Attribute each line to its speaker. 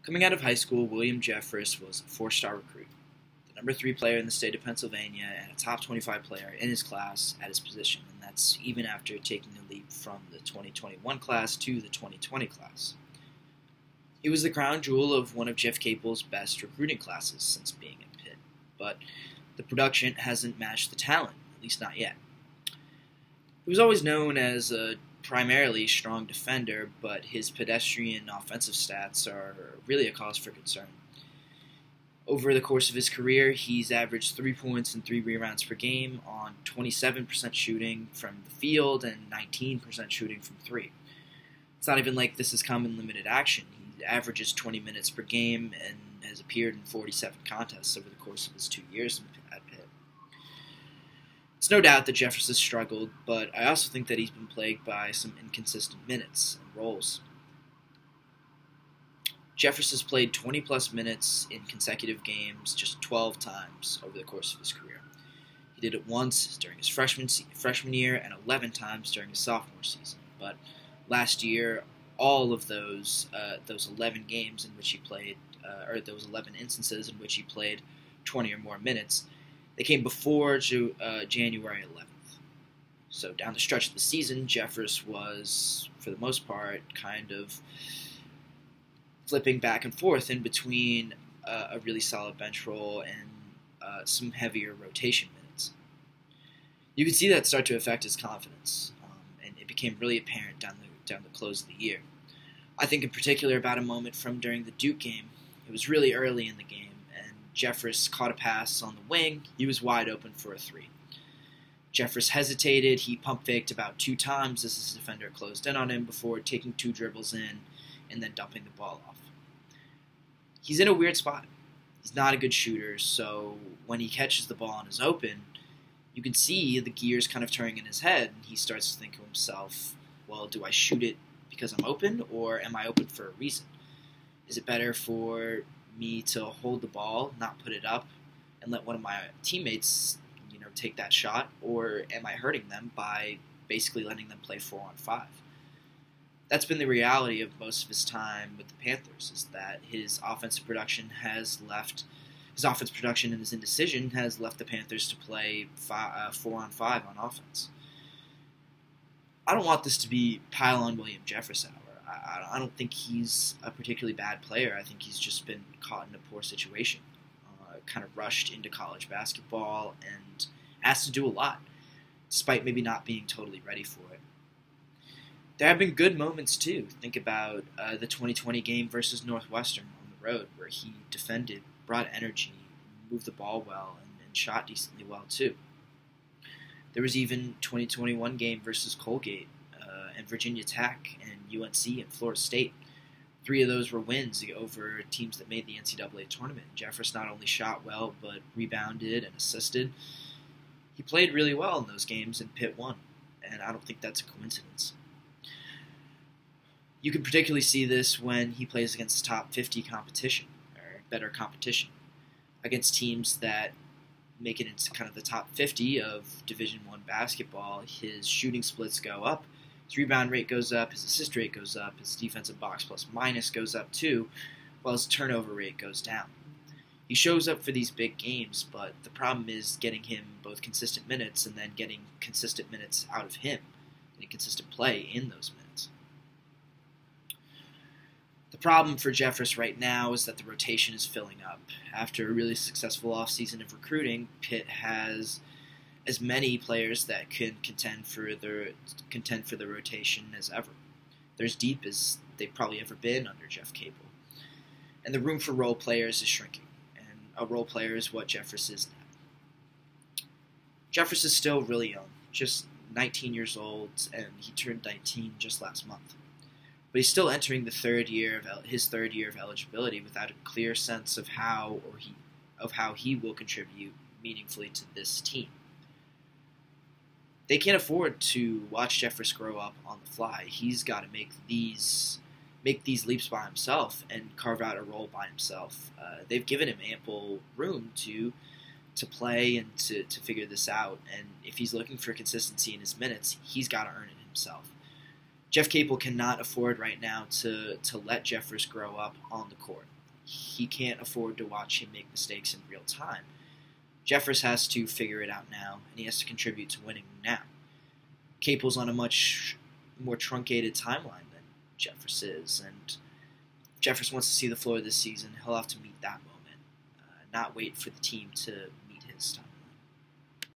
Speaker 1: Coming out of high school, William Jeffress was a four-star recruit, the number 3 player in the state of Pennsylvania, and a top 25 player in his class at his position, and that's even after taking a leap from the 2021 class to the 2020 class. He was the crown jewel of one of Jeff Capel's best recruiting classes since being at Pitt, but the production hasn't matched the talent, at least not yet. He was always known as a primarily strong defender, but his pedestrian offensive stats are really a cause for concern. Over the course of his career, he's averaged 3 points and 3 rebounds per game on 27% shooting from the field and 19% shooting from 3. It's not even like this has come in limited action. He averages 20 minutes per game and has appeared in 47 contests over the course of his 2 years at Pitt. It's no doubt that Jeffress has struggled, but I also think that he's been plagued by some inconsistent minutes and roles. Jeffress has played 20-plus minutes in consecutive games just 12 times over the course of his career. He did it once during his freshman year and 11 times during his sophomore season. But last year, all of those 11 games in which he played, or those 11 instances in which he played 20 or more minutes, they came before January 11th. So down the stretch of the season, Jeffress was, for the most part, kind of flipping back and forth in between a really solid bench role and some heavier rotation minutes. You could see that start to affect his confidence, and it became really apparent down the close of the year. I think in particular about a moment from during the Duke game. It was really early in the game, and Jeffress caught a pass on the wing. He was wide open for a 3. Jeffress hesitated. He pump faked about 2 times as his defender closed in on him before taking 2 dribbles in and then dumping the ball off. He's in a weird spot. He's not a good shooter, so when he catches the ball and is open, you can see the gears kind of turning in his head, and he starts to think to himself, well, do I shoot it because I'm open, or am I open for a reason? Is it better for me to hold the ball, not put it up, and let one of my teammates, take that shot, or am I hurting them by basically letting them play 4-on-5? That's been the reality of most of his time with the Panthers, is that his offensive production and his indecision has left the Panthers to play 4-on-5 on offense. I don't want this to be pile on William Jeffress hour. I don't think he's a particularly bad player. I think he's just been caught in a poor situation, kind of rushed into college basketball and asked to do a lot, despite maybe not being totally ready for it. There have been good moments, too. Think about the 2020 game versus Northwestern on the road, where he defended, brought energy, moved the ball well, and shot decently well, too. There was even 2021 game versus Colgate and Virginia Tech and UNC and Florida State. 3 of those were wins over teams that made the NCAA tournament. Jeffress not only shot well, but rebounded and assisted. He played really well in those games, and Pitt won, and I don't think that's a coincidence. You can particularly see this when he plays against top 50 competition, or better competition, against teams that make it into kind of the top 50 of Division I basketball. His shooting splits go up, his rebound rate goes up, his assist rate goes up, his defensive box plus minus goes up too, while his turnover rate goes down. He shows up for these big games, but the problem is getting him both consistent minutes and then getting consistent minutes out of him, and consistent play in those minutes. The problem for Jeffress right now is that the rotation is filling up. After a really successful offseason of recruiting, Pitt has as many players that can contend for the rotation as ever. They're as deep as they've probably ever been under Jeff Capel. And the room for role players is shrinking. A role player is what Jeffress is now. Jeffress is still really young, just 19 years old, and he turned 19 just last month. But he's still entering his third year of eligibility without a clear sense of how he will contribute meaningfully to this team. They can't afford to watch Jeffress grow up on the fly. He's got to make these leaps by himself and carve out a role by himself. They've given him ample room to play and to figure this out. And if he's looking for consistency in his minutes, he's got to earn it himself. Jeff Capel cannot afford right now to let Jeffress grow up on the court. He can't afford to watch him make mistakes in real time. Jeffress has to figure it out now, and he has to contribute to winning now. Capel's on a much more truncated timeline than Jeffress is, and if Jeffress wants to see the floor this season, he'll have to meet that moment, not wait for the team to meet his time.